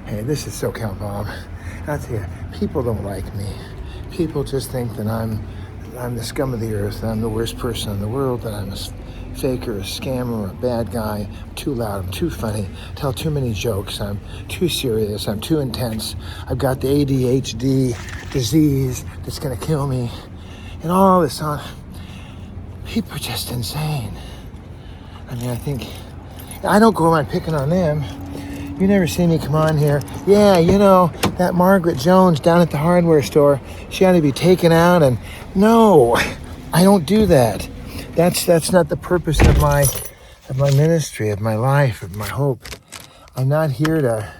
Hey, this is SoCal Bob. I'll tell you, people don't like me. People just think that I'm the scum of the earth, that I'm the worst person in the world, that I'm a faker, a scammer, a bad guy. I'm too loud, I'm too funny, tell too many jokes, I'm too serious, I'm too intense. I've got the ADHD disease that's gonna kill me. And all this on. People are just insane. I mean, I don't go around picking on them. You never see me come on here. Yeah, that Margaret Jones down at the hardware store, she ought to be taken out. And no, I don't do that. That's not the purpose of my ministry, of my life, of my hope. I'm not here to.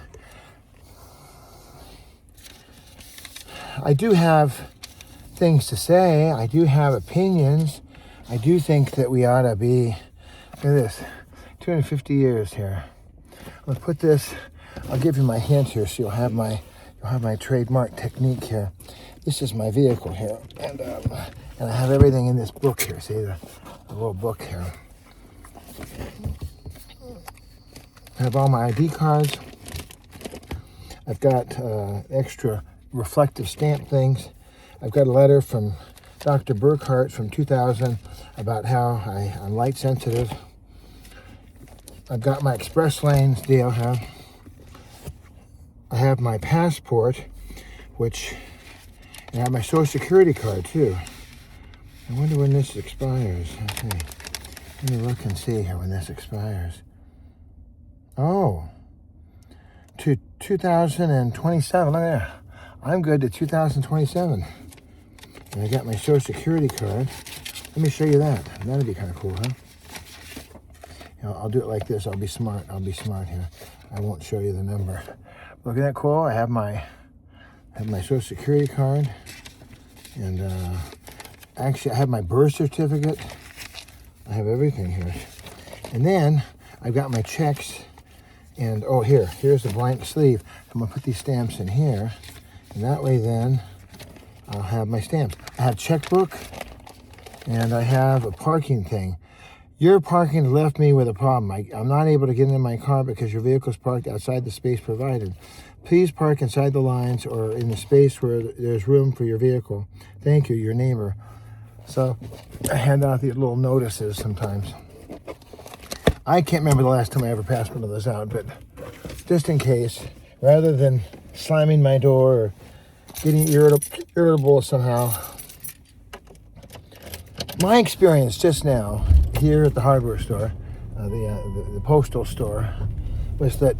I do have things to say. I do have opinions. I do think that we ought to be. Look at this, 250 years here. I'll put this, I'll give you my hint here so you'll have my trademark technique here. This is my vehicle here, and I have everything in this book here, see the little book here. I have all my ID cards. I've got extra reflective stamp things. I've got a letter from Dr. Burkhart from 2000 about how I'm light sensitive. I've got my express lanes deal here. I have my passport, and I have my social security card too. I wonder when this expires. Okay. Let me look and see here when this expires. Oh, to 2027. Look at that. I'm good to 2027. And I got my social security card. Let me show you that. That'd be kind of cool, huh? I'll do it like this. I'll be smart here. I won't show you the number. Look at that cool. I have my social security card, and actually I have my birth certificate. I have everything here. And then I've got my checks, and here's the blank sleeve. I'm gonna put these stamps in here, and that way then I'll have my stamps. I have checkbook, and I have a parking thing. Your parking left me with a problem. I'm not able to get into my car because your vehicle is parked outside the space provided. Please park inside the lines or in the space where there's room for your vehicle. Thank you, your neighbor. So I hand out these little notices sometimes. I can't remember the last time I ever passed one of those out, but just in case, rather than slamming my door or getting irritable somehow. My experience just now here at the hardware store, the postal store, was that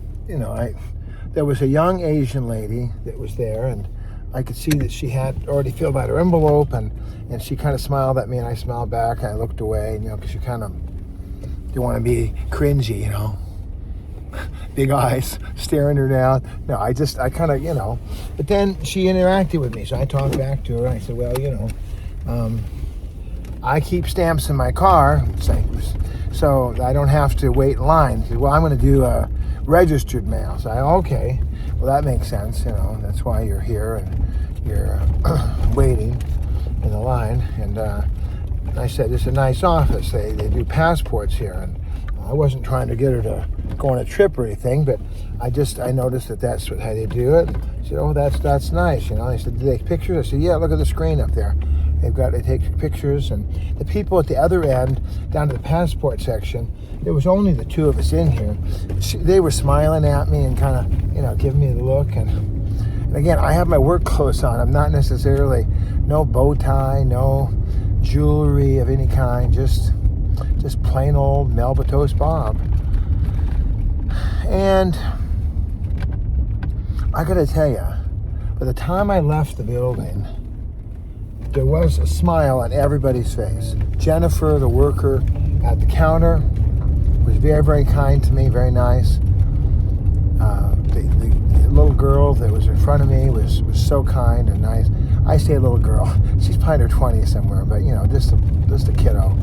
there was a young Asian lady that was there, and I could see that she had already filled out her envelope, and she kind of smiled at me, and I smiled back, and I looked away, because you kind of don't want to be cringy, big eyes staring her down. No, I kind of, but then she interacted with me, so I talked back to her, and I said, well, I keep stamps in my car, so I don't have to wait in line. She said, well, I'm going to do registered mail. So okay, well, that makes sense. That's why you're here and you're waiting in the line. And I said, this is a nice office. They do passports here. And I wasn't trying to get her to go on a trip or anything, but I noticed that's how they do it. She said, oh, that's nice. I said, do they take pictures? I said, yeah, look at the screen up there. They take pictures, and the people at the other end, down to the passport section, there was only the two of us in here. They were smiling at me and kind of, giving me the look. And again, I have my work clothes on. I'm not necessarily, no bow tie, no jewelry of any kind, just plain old Melba Toast Bob. And I gotta tell you, by the time I left the building, there was a smile on everybody's face. Jennifer, the worker at the counter, was very, very kind to me, very nice. The little girl that was in front of me was so kind and nice. I say little girl, she's probably in her 20s somewhere, but just a kiddo.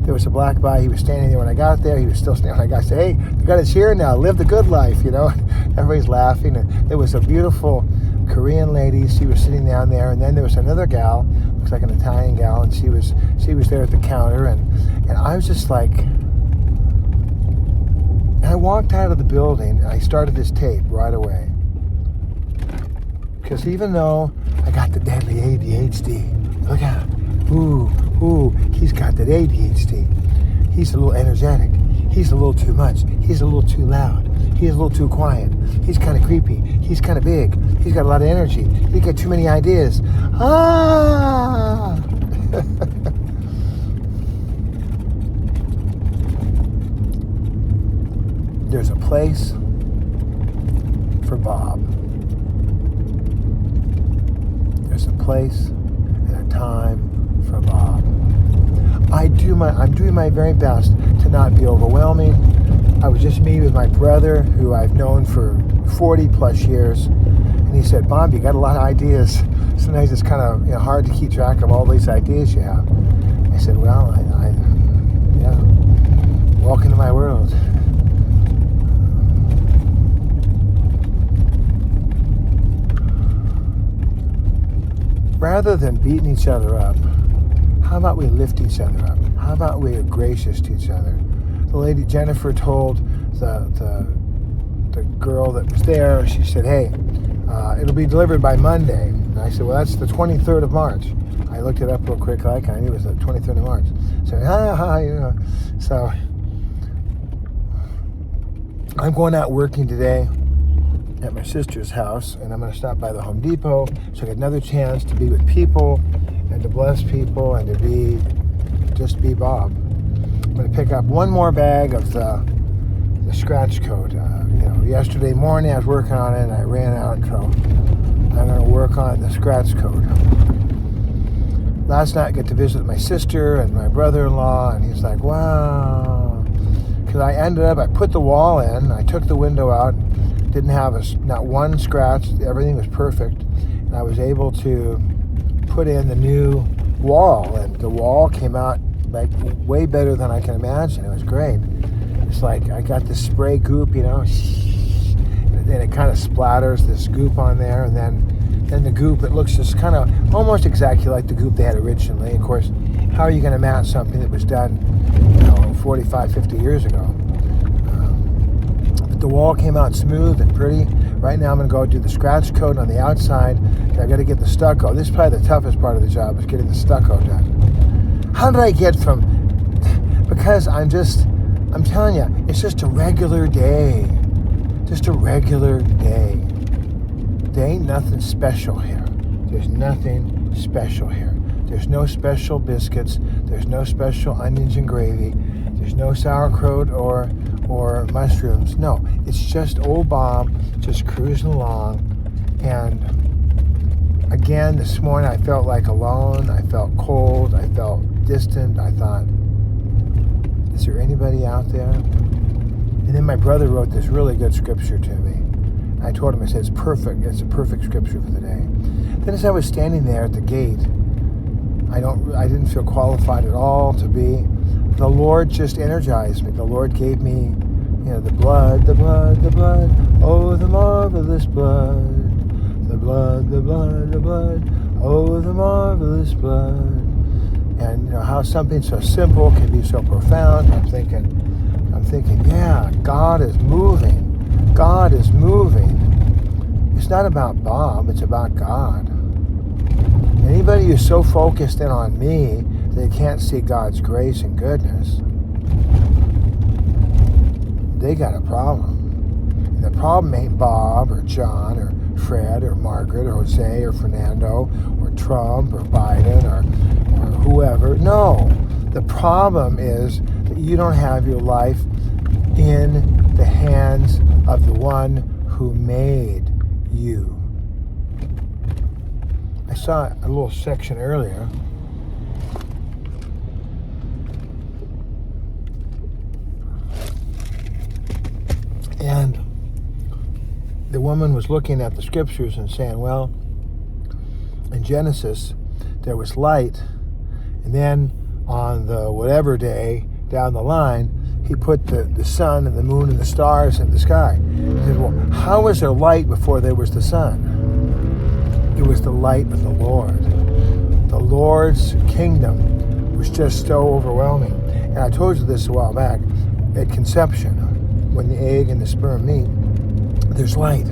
There was a black guy, he was standing there when I got there, he was still standing when I got there. Hey, you got a cheer now, live the good life, Everybody's laughing, and there was a beautiful Korean lady, she was sitting down there, and then there was another gal, looks like an Italian gal, and she was there at the counter, and I was just like, and I walked out of the building, and I started this tape right away. Because even though I got the deadly ADHD, look at him. Ooh, he's got that ADHD. He's a little energetic. He's a little too much. He's a little too loud. He's a little too quiet. He's kind of creepy. He's kind of big. He's got a lot of energy. He's got too many ideas. Ah! There's a place for Bob. There's a place and a time for Bob. I'm doing my very best to not be overwhelming. I was just meeting with my brother, who I've known for 40 plus years, and he said, "Bob, you got a lot of ideas. Sometimes it's kind of hard to keep track of all these ideas you have." I said, "Well, yeah, welcome to my world." Rather than beating each other up, how about we lift each other up? How about we are gracious to each other? The lady Jennifer told the girl that was there, she said, "Hey, it'll be delivered by Monday." And I said, "Well, that's the 23rd of March. I looked it up real quick, like I knew it was the 23rd of March. So, So I'm going out working today at my sister's house, and I'm going to stop by the Home Depot so I get another chance to be with people and to bless people and to be Bob. I'm going to pick up one more bag of the scratch coat. Yesterday morning I was working on it and I ran out, so I'm going to work on the scratch coat. Last night I got to visit my sister and my brother-in-law, and he's like, "Wow." Because I put the wall in, I took the window out, didn't have not one scratch, everything was perfect, and I was able to put in the new wall, and the wall came out like way better than I can imagine. It was great. It's like I got this spray goop, and it kind of splatters this goop on there, and then the goop, it looks just kind of almost exactly like the goop they had originally. Of course, how are you going to match something that was done 45, 50 years ago? But the wall came out smooth and pretty. Right now I'm going to go do the scratch coat on the outside. I got to get the stucco. This is probably the toughest part of the job, is getting the stucco done. How did I get from... Because I'm telling you, it's just a regular day. Just a regular day. There ain't nothing special here. There's nothing special here. There's no special biscuits. There's no special onions and gravy. There's no sauerkraut or mushrooms. No, it's just old Bob just cruising along. And again, this morning I felt like alone. I felt cold. I felt distant. I thought, is there anybody out there? And then my brother wrote this really good scripture to me. I told him, I said, it's perfect. It's a perfect scripture for the day. Then as I was standing there at the gate, I didn't feel qualified at all to be. The Lord just energized me. The Lord gave me, the blood. Oh, the marvelous blood. The blood. Oh, the marvelous blood. And how something so simple can be so profound. I'm thinking, yeah, God is moving. God is moving. It's not about Bob, it's about God. Anybody who's so focused in on me they can't see God's grace and goodness, they got a problem. And the problem ain't Bob or John or Fred or Margaret or Jose or Fernando or Trump or Biden or whoever. No, the problem is that you don't have your life in the hands of the one who made you. I saw a little section earlier. And the woman was looking at the scriptures and saying, well, in Genesis, there was light, and then on the whatever day down the line, he put the sun and the moon and the stars in the sky. He said, well, how was there light before there was the sun? It was the light of the Lord. The Lord's kingdom was just so overwhelming. And I told you this a while back. At conception, when the egg and the sperm meet, there's light.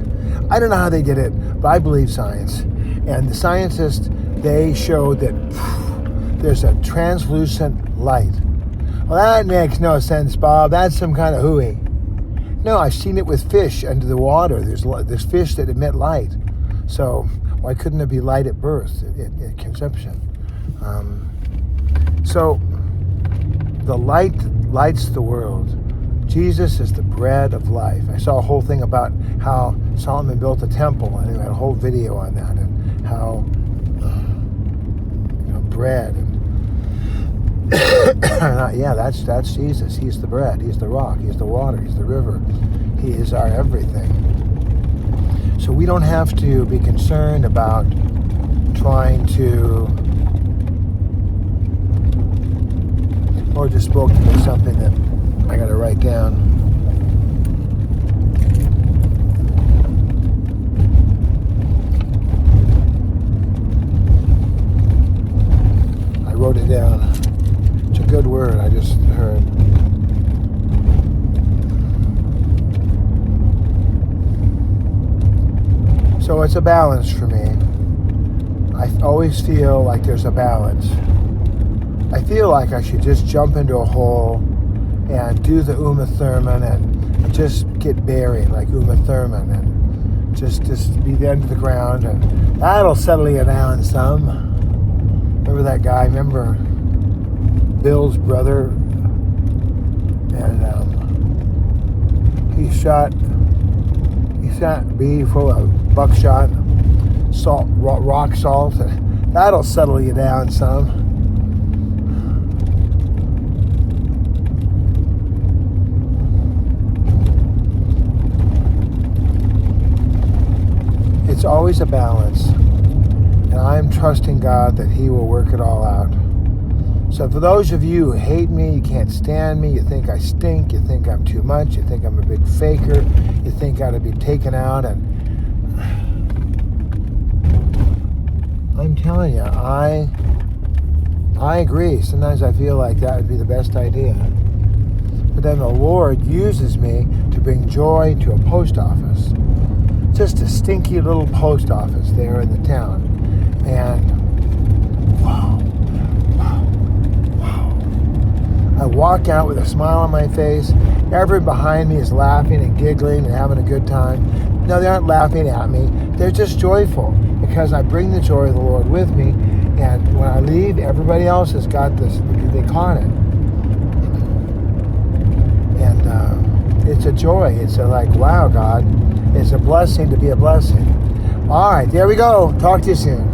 I don't know how they did it, but I believe science. And the scientists, they showed that there's a translucent light. Well, that makes no sense, Bob. That's some kind of hooey. No, I've seen it with fish under the water. There's fish that emit light. So why couldn't it be light at birth, at conception? So the light lights the world. Jesus is the bread of life. I saw a whole thing about how Solomon built a temple, and he had a whole video on that, and how bread. And yeah, that's Jesus. He's the bread. He's the rock. He's the water. He's the river. He is our everything. So we don't have to be concerned about trying to. Lord just spoke to me something that I got to write down. I wrote it down. It's a good word I just heard. So it's a balance for me. I always feel like there's a balance. I feel like I should just jump into a hole and do the Uma Thurman and just get buried like Uma Thurman and just be the end of the ground, and that'll settle you down some. Remember that guy? Remember Bill's brother? And he shot B full of buckshot, salt, rock salt, and that'll settle you down some. It's always a balance, and I'm trusting God that He will work it all out. So for those of you who hate me, you can't stand me, you think I stink, you think I'm too much, you think I'm a big faker, you think I ought to be taken out, and I'm telling you, I agree. Sometimes I feel like that would be the best idea. But then the Lord uses me to bring joy to a post office. Just a stinky little post office there in the town. And wow. I walk out with a smile on my face. Everyone behind me is laughing and giggling and having a good time. No, they aren't laughing at me. They're just joyful because I bring the joy of the Lord with me. And when I leave, everybody else has got this, they caught it. And it's a joy. It's like, wow, God. It's a blessing to be a blessing. All right, there we go. Talk to you soon.